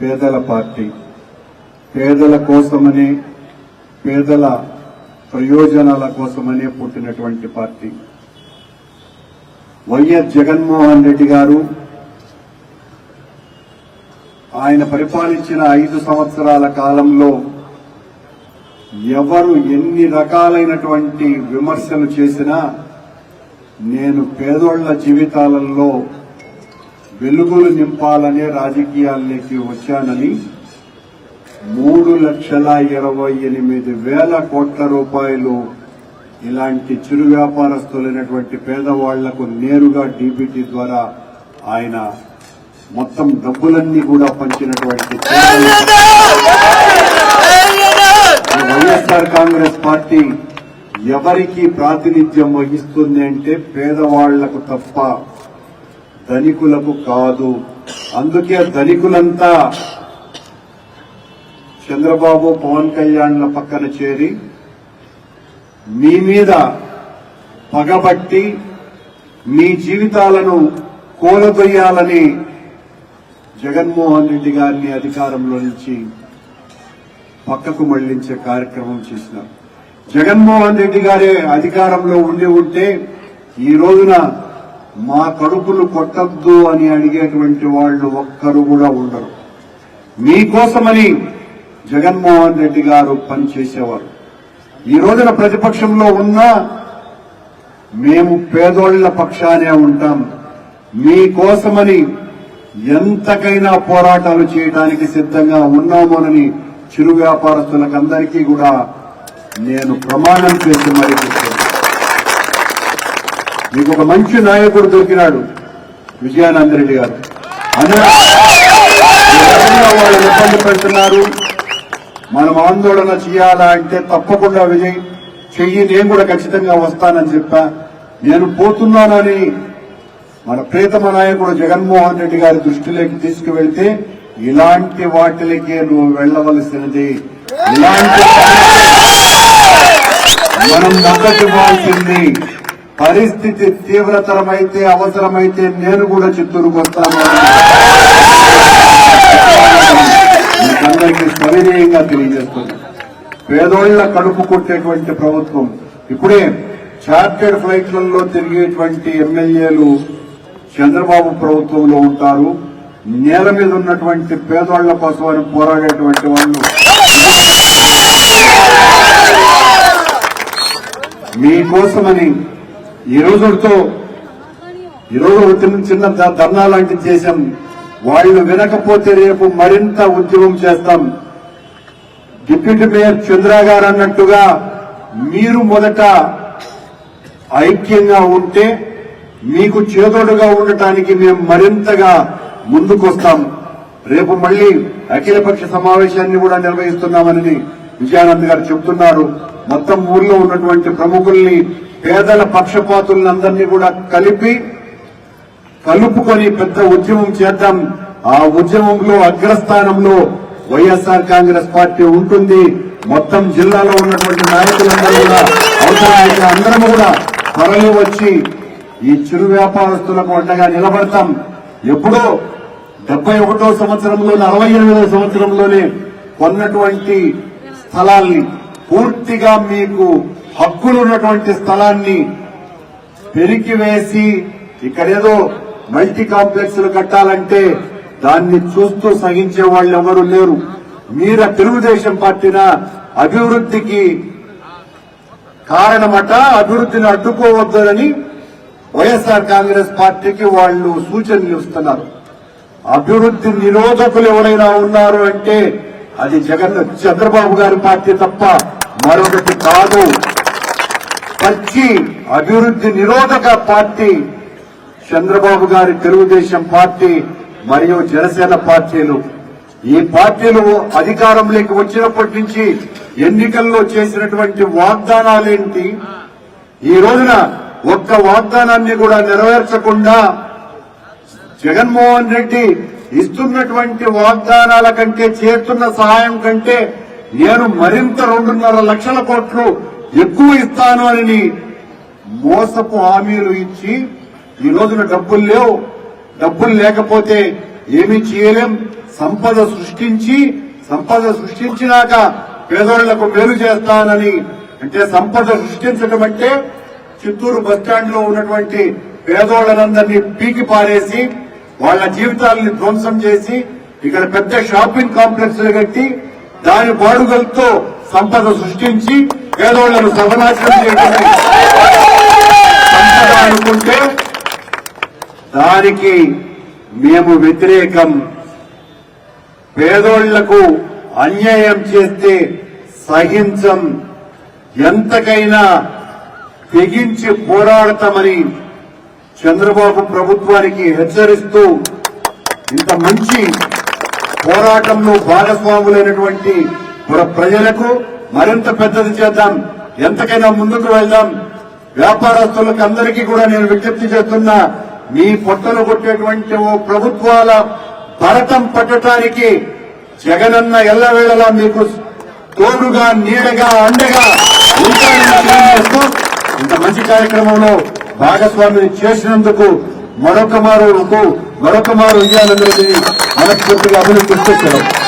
పేదల పార్టీ, పేదల కోసమని, పేదల ప్రయోజనాల కోసమనే పుట్టినటువంటి పార్టీ. వైఎస్ జగన్మోహన్ రెడ్డి గారు ఆయన పరిపాలించిన 5 సంవత్సరాల కాలంలో ఎవరు ఎన్ని రకాలైనటువంటి విమర్శలు చేసినా నేను పేదోళ్ల జీవితాలలో వెలుగులు నింపాలనే రాజకీయాల్లోకి వచ్చానని 3,28,000 కోట్ల రూపాయలు ఇలాంటి చిరు వ్యాపారస్తులైనటువంటి పేదవాళ్లకు నేరుగా డీబీటీ ద్వారా ఆయన మొత్తం డబ్బులన్నీ కూడా పంచినటువంటి వైఎస్ఆర్ కాంగ్రెస్ పార్టీ ఎవరికి ప్రాతినిధ్యం వహిస్తుంది అంటే పేదవాళ్లకు తప్ప ధనికులకు కాదు. అందుకే ధనికులంతా చంద్రబాబు, పవన్ కళ్యాణ్ల పక్కన చేరి మీ మీద పగబట్టి మీ జీవితాలను కూలదొయ్యాలని జగన్మోహన్ రెడ్డి గారిని అధికారంలో నుంచి పక్కకు మళ్లించే కార్యక్రమం చేసినారు. జగన్మోహన్ రెడ్డి గారే అధికారంలో ఉంటే ఈ రోజున మా కడుపులు కొట్టద్దు అని అడిగేటువంటి వాళ్లు ఒక్కరు కూడా ఉండరు. మీకోసమని జగన్మోహన్ రెడ్డి గారు పనిచేసేవారు. ఈ రోజున ప్రతిపక్షంలో ఉన్నా మేము పేదోళ్ల పక్షానే ఉంటాం. మీకోసమని ఎంతకైనా పోరాటాలు చేయడానికి సిద్ధంగా ఉన్నామోనని చిరు వ్యాపారస్తులకందరికీ కూడా నేను ప్రమాణం చేసి మరీ మీకు ఒక మంచి నాయకుడు దొరికినాడు, విజయానందరెడ్డి గారు. వాళ్ళు ఇబ్బంది పెడుతున్నారు, మనం ఆందోళన చేయాలా అంటే తప్పకుండా విజయ్ చెయ్యి, నేను కూడా ఖచ్చితంగా వస్తానని చెప్పా. నేను పోతున్నానని మన ప్రియతమ నాయకుడు జగన్మోహన్ రెడ్డి గారి దృష్టిలోకి తీసుకువెళ్తే ఇలాంటి వాటికి నువ్వు వెళ్లవలసినది, ఇలాంటి మనం మద్దతివ్వాల్సింది. పరిస్థితి తీవ్రతరమైతే అవసరమైతే నేను కూడా చిత్తూరుకు వస్తాను మీకందరికీ సవినయంగా తెలియజేస్తుంది. పేదోళ్ల కడుపు కొట్టేటువంటి ప్రభుత్వం. ఇప్పుడే చార్టెడ్ ఫ్లైట్లలో తిరిగేటువంటి ఎమ్మెల్యేలు చంద్రబాబు ప్రభుత్వంలో ఉంటారు. నేల మీద ఉన్నటువంటి పేదోళ్ల కోసమని పోరాడేటువంటి వాళ్ళు మీకోసమని ఈరోజు చిన్న ధర్నా లాంటిది చేశాం. వాళ్ళు వినకపోతే రేపు మరింత ఉద్యమం చేస్తాం. డిప్యూటీ మేయర్ చంద్ర గారు అన్నట్టుగా మీరు మొదట ఐక్యంగా ఉంటే మీకు చేదోడుగా ఉండటానికి మేము మరింతగా ముందుకొస్తాం. రేపు మళ్లీ అఖిలపక్ష సమావేశాన్ని కూడా నిర్వహిస్తున్నామని విజయానంద్ గారు చెబుతున్నారు. మొత్తం ఊర్లో ఉన్నటువంటి ప్రముఖుల్ని, పేదల పక్షపాతులందరినీ కూడా కలుపుకొని పెద్ద ఉద్యమం చేద్దాం. ఆ ఉద్యమంలో అగ్రస్థానంలో వైఎస్ఆర్ కాంగ్రెస్ పార్టీ ఉంటుంది. మొత్తం జిల్లాలో ఉన్నటువంటి నాయకులందరూ కూడా అవసరమైతే అందరం కూడా త్వరలో వచ్చి ఈ చిరు వ్యాపారస్తులకు అండగా నిలబడతాం. ఎప్పుడో 71వ సంవత్సరంలోనే 68వ సంవత్సరంలోనే కొన్నటువంటి స్థలాల్ని, పూర్తిగా మీకు హక్కులున్నటువంటి స్థలాన్ని పెరికివేసి ఇక్కడేదో మల్టీ కాంప్లెక్స్లు కట్టాలంటే దాన్ని చూస్తూ సహించే వాళ్ళు ఎవరు లేరు. మీరు తెలుగుదేశం పార్టీన అభివృద్ధికి కారణమట, అభివృద్ధిని అడ్డుకోవద్దని వైఎస్ఆర్ కాంగ్రెస్ పార్టీకి వాళ్ళు సూచనలు ఇస్తున్నారు. అభివృద్ధి నిరోధకులు ఎవరైనా ఉన్నారు అంటే అది చంద్రబాబు గారి పార్టీ తప్ప మరొకటి కాదు. పచ్చి అభివృద్ధి నిరోధక పార్టీ చంద్రబాబు గారి తెలుగుదేశం పార్టీ మరియు జనసేన పార్టీలు. ఈ పార్టీలు అధికారంలోకి వచ్చినప్పటి నుంచి ఎన్నికల్లో చేసినటువంటి వాగ్దానాలేంటి? ఈ రోజున ఒక్క వాగ్దానాన్ని కూడా నెరవేర్చకుండా జగన్మోహన్ రెడ్డి ఇస్తున్నటువంటి వాగ్దానాల కంటే, చేస్తున్న సహాయం కంటే నేను మరింత 2.5 లక్షల కోట్లు ఎక్కువ ఇస్తాను అని మోసపు హామీలు ఇచ్చి ఈ రోజున డబ్బులు లేవు. డబ్బులు లేకపోతే ఏమీ చేయలేం. సంపద సృష్టించినాక పేదోళ్లకు మేలు చేస్తానని అంటే సంపద సృష్టించడం అంటే చిత్తూరు బస్టాండ్ లో ఉన్నటువంటి పేదోళ్లందరినీ పీకి పారేసి వాళ్ళ జీవితాలని ధ్వంసం చేసి ఇక్కడ పెద్ద షాపింగ్ కాంప్లెక్స్ కట్టి దాని బాడుగలతో సంపద సృష్టించి పేదోళ్లను సర్వనాశనం చేయడం సంపద అనుకుంటే దానికి మేము వ్యతిరేకం. పేదోళ్లకు అన్యాయం చేస్తే సహించం, ఎంతకైనా తెగించి పోరాడతామని చంద్రబాబు ప్రభుత్వానికి హెచ్చరిస్తూ ఇంత మంచి పోరాటంలో భాగస్వాములైనటువంటి ప్రజలకు మరింత పెద్దది చేద్దాం, ఎంతకైనా ముందుకు వెళ్దాం. వ్యాపారస్తులకు అందరికీ కూడా నేను విజ్ఞప్తి చేస్తున్నా, మీ పొట్టలు కొట్టేటువంటి ఓ ప్రభుత్వాల భరతం పట్టడానికి జగనన్న ఎల్లవేళలా మీకు తోడుగా నీడగా అండగా ఉంటానని తెలియజేస్తూ ఇంత మంచి కార్యక్రమంలో భాగస్వామిని చేసినందుకు మరొక మారు విజయాలందరినీ మనస్ఫూర్తిగా అభినందిస్తూ